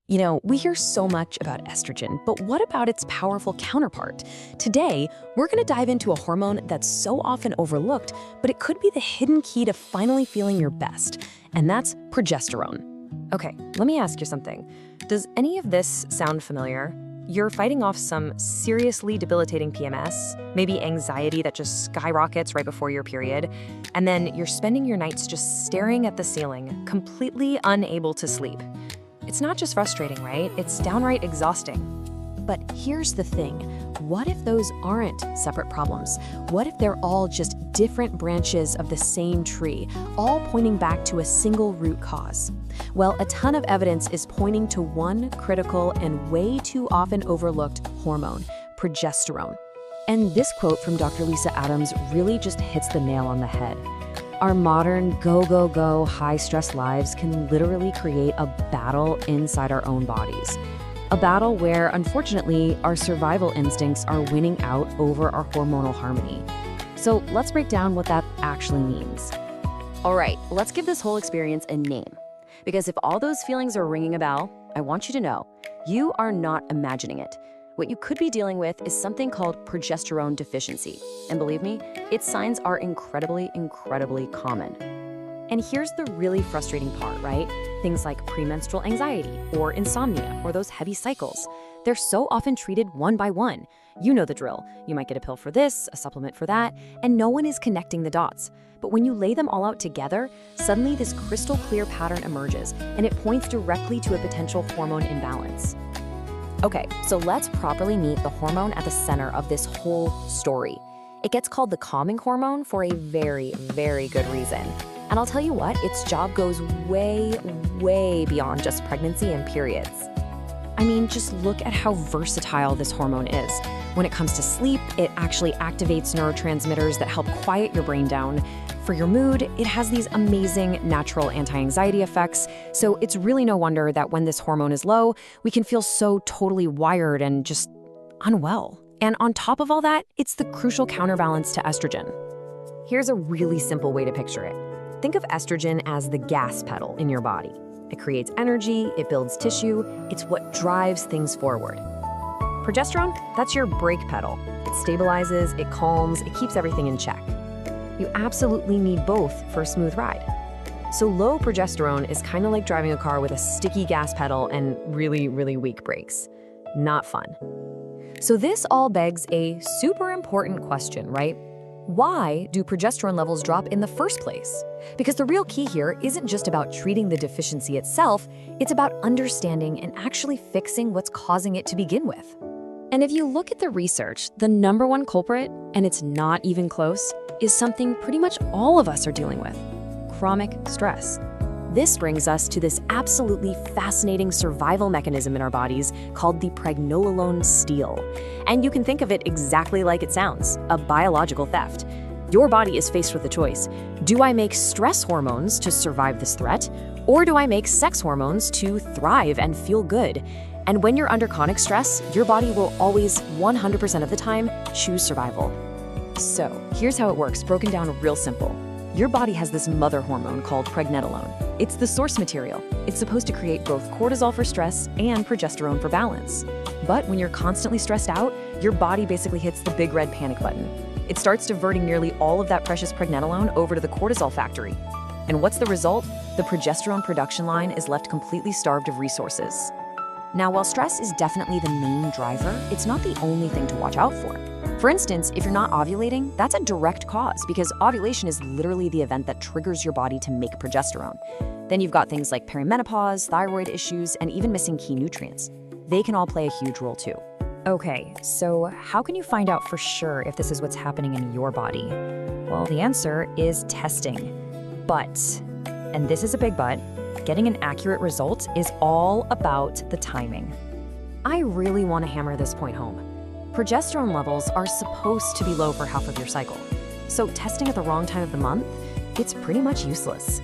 We hear so much about estrogen, but what about its powerful counterpart? Today, we're going to dive into a hormone that's so often overlooked, but it could be the hidden key to finally feeling your best, and that's progesterone. Okay, let me ask you something. Does any of this sound familiar? You're fighting off some seriously debilitating PMS, maybe anxiety that just skyrockets right before your period, and then you're spending your nights just staring at the ceiling, completely unable to sleep. It's not just frustrating, right? It's downright exhausting. But here's the thing. What if those aren't separate problems? What if they're all just different branches of the same tree, all pointing back to a single root cause? Well, a ton of evidence is pointing to one critical and way too often overlooked hormone, progesterone. And this quote from Dr. Lisa Adams really just hits the nail on the head. Our modern go, high-stress lives can literally create a battle inside our own bodies. A battle where, unfortunately, our survival instincts are winning out over our hormonal harmony. So let's break down what that actually means. All right, let's give this whole experience a name. Because if all those feelings are ringing a bell, I want you to know, you are not imagining it. What you could be dealing with is something called progesterone deficiency. And believe me, its signs are incredibly common. And here's the really frustrating part, right? Things like premenstrual anxiety or insomnia or those heavy cycles. They're so often treated one by one. You know the drill. You might get a pill for this, a supplement for that, and no one is connecting the dots. But when you lay them all out together, suddenly this crystal clear pattern emerges, and it points directly to a potential hormone imbalance. Okay, so let's properly meet the hormone at the center of this whole story. It gets called the calming hormone for a very good reason. And I'll tell you what, its job goes way beyond just pregnancy and periods. I mean, just look at how versatile this hormone is. When it comes to sleep, it actually activates neurotransmitters that help quiet your brain down. For your mood, it has these amazing natural anti-anxiety effects, so it's really no wonder that when this hormone is low, we can feel so totally wired and just unwell. And on top of all that, it's the crucial counterbalance to estrogen. Here's a really simple way to picture it. Think of estrogen as the gas pedal in your body. It creates energy, it builds tissue, it's what drives things forward. Progesterone, that's your brake pedal. It stabilizes, it calms, it keeps everything in check. You absolutely need both for a smooth ride. So low progesterone is kind of like driving a car with a sticky gas pedal and really weak brakes. Not fun. So this all begs a super important question, right? Why do progesterone levels drop in the first place? Because the real key here isn't just about treating the deficiency itself, it's about understanding and actually fixing what's causing it to begin with. And if you look at the research, the number one culprit, and it's not even close, is something pretty much all of us are dealing with: chronic stress. This brings us to this absolutely fascinating survival mechanism in our bodies called the pregnenolone steal. And you can think of it exactly like it sounds, a biological theft. Your body is faced with a choice. Do I make stress hormones to survive this threat? Or do I make sex hormones to thrive and feel good? And when you're under chronic stress, your body will always, 100% of the time, choose survival. So here's how it works, broken down real simple. Your body has this mother hormone called pregnenolone. It's the source material. It's supposed to create both cortisol for stress and progesterone for balance. But when you're constantly stressed out, your body basically hits the big red panic button. It starts diverting nearly all of that precious pregnenolone over to the cortisol factory. And what's the result? The progesterone production line is left completely starved of resources. Now, while stress is definitely the main driver, it's not the only thing to watch out for. For instance, if you're not ovulating, that's a direct cause because ovulation is literally the event that triggers your body to make progesterone. Then you've got things like perimenopause, thyroid issues, and even missing key nutrients. They can all play a huge role too. Okay, so how can you find out for sure if this is what's happening in your body? Well, the answer is testing. But, and this is a big but, getting an accurate result is all about the timing. I really want to hammer this point home. Progesterone levels are supposed to be low for half of your cycle. So testing at the wrong time of the month, it's pretty much useless.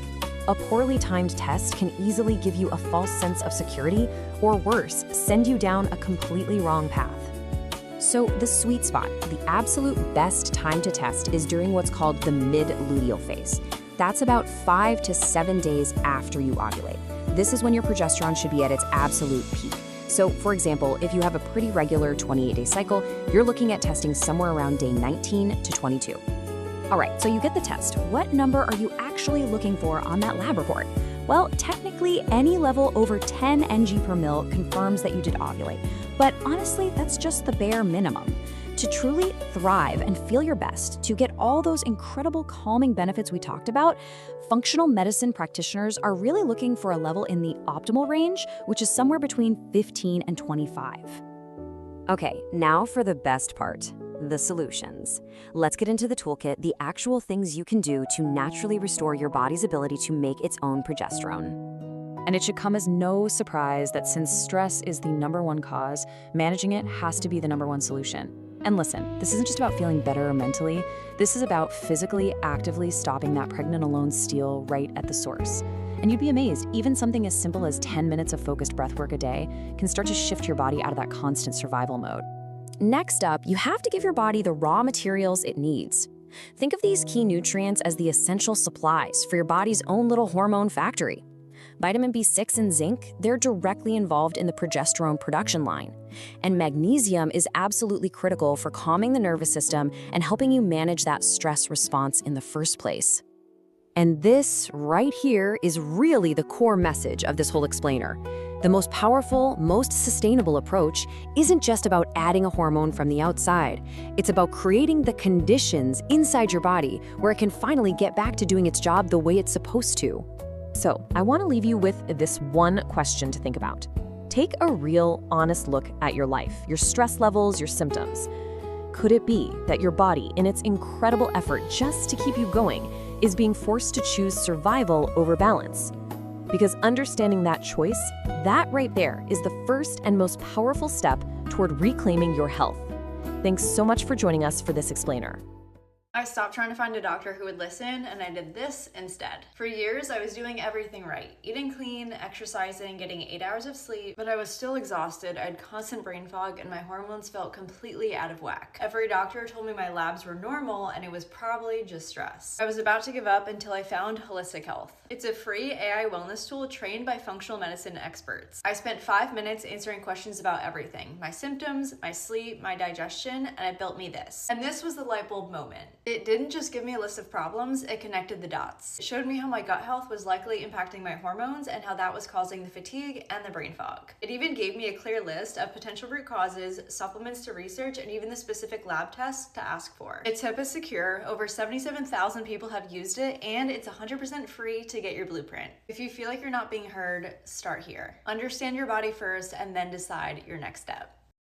A poorly timed test can easily give you a false sense of security, or worse, send you down a completely wrong path. So the sweet spot, the absolute best time to test is during what's called the mid-luteal phase. That's about 5 to 7 days after you ovulate. This is when your progesterone should be at its absolute peak. So, for example, if you have a pretty regular 28-day cycle, you're looking at testing somewhere around day 19 to 22. All right, so you get the test. What number are you actually looking for on that lab report? Well, technically, any level over 10 ng per mil confirms that you did ovulate. But honestly, that's just the bare minimum. To truly thrive and feel your best, to get all those incredible calming benefits we talked about, functional medicine practitioners are really looking for a level in the optimal range, which is somewhere between 15 and 25. Okay, now for the best part, the solutions. Let's get into the toolkit, the actual things you can do to naturally restore your body's ability to make its own progesterone. And it should come as no surprise that since stress is the #1 cause, managing it has to be the #1 solution. And listen, this isn't just about feeling better mentally, this is about physically, actively stopping that pregnant alone steal right at the source. And you'd be amazed, even something as simple as 10 minutes of focused breathwork a day can start to shift your body out of that constant survival mode. Next up, you have to give your body the raw materials it needs. Think of these key nutrients as the essential supplies for your body's own little hormone factory. Vitamin B6 and zinc, they're directly involved in the progesterone production line. And magnesium is absolutely critical for calming the nervous system and helping you manage that stress response in the first place. And this right here is really the core message of this whole explainer. The most powerful, most sustainable approach isn't just about adding a hormone from the outside. It's about creating the conditions inside your body where it can finally get back to doing its job the way it's supposed to. So, I want to leave you with this one question to think about. Take a real, honest look at your life, your stress levels, your symptoms. Could it be that your body, in its incredible effort just to keep you going, is being forced to choose survival over balance? Because understanding that choice, that right there is the first and most powerful step toward reclaiming your health. Thanks so much for joining us for this explainer. I stopped trying to find a doctor who would listen, and I did this instead. For years, I was doing everything right. Eating clean, exercising, getting 8 hours of sleep, but I was still exhausted, I had constant brain fog, and my hormones felt completely out of whack. Every doctor told me my labs were normal, and it was probably just stress. I was about to give up until I found Holistic Health. It's a free AI wellness tool trained by functional medicine experts. I spent 5 minutes answering questions about everything: my symptoms, my sleep, my digestion, and it built me this. And this was the light bulb moment. It didn't just give me a list of problems, it connected the dots. It showed me how my gut health was likely impacting my hormones and how that was causing the fatigue and the brain fog. It even gave me a clear list of potential root causes, supplements to research, and even the specific lab tests to ask for. Its tip is secure, over 77,000 people have used it, and it's 100% free to get your blueprint. If you feel like you're not being heard, start here. Understand your body first and then decide your next step.